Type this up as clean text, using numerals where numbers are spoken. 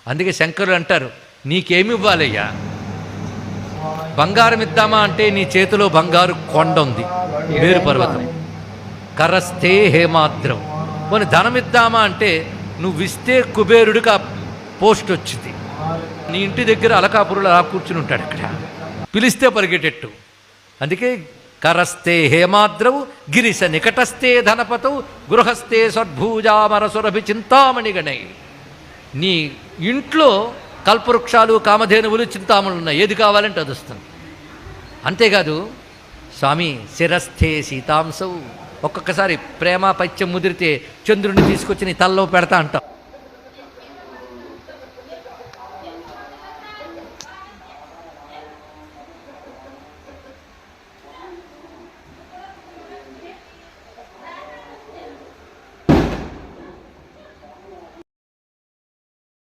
అందుకే శంకరులు అంటారు, నీకేమి ఇవ్వాలయ్యా? బంగారం ఇద్దామా అంటే నీ చేతిలో బంగారు కొండ ఉంది, మేరు పర్వతం. కరస్తే హేమాద్రం. పోనీ ధనం ఇద్దామా అంటే నువ్వు ఇస్తే కుబేరుడికి ఆ పోస్ట్ వచ్చింది. నీ ఇంటి దగ్గర అలకాపురులు అలా కూర్చుని ఉంటాడు, అక్కడ పిలిస్తే పరిగెట్టెట్టు. అందుకే కరస్తే హేమాద్రవు గిరిశ నికటస్థే ధనపతవు గృహస్థే సద్భూజామరసురభి చింతామణిగణై. నీ ఇంట్లో కల్పవృక్షాలు, కామధేనువులు, చింతామణులు ఉన్నాయి, ఏది కావాలంటే అది వస్తుంది. అంతేకాదు స్వామి శిరస్థే సీతాంశవు. ఒక్కొక్కసారి ప్రేమ పైత్యం ముదిరితే చంద్రుడిని తీసుకొచ్చి నీ తలలో పెడతా అంటాం.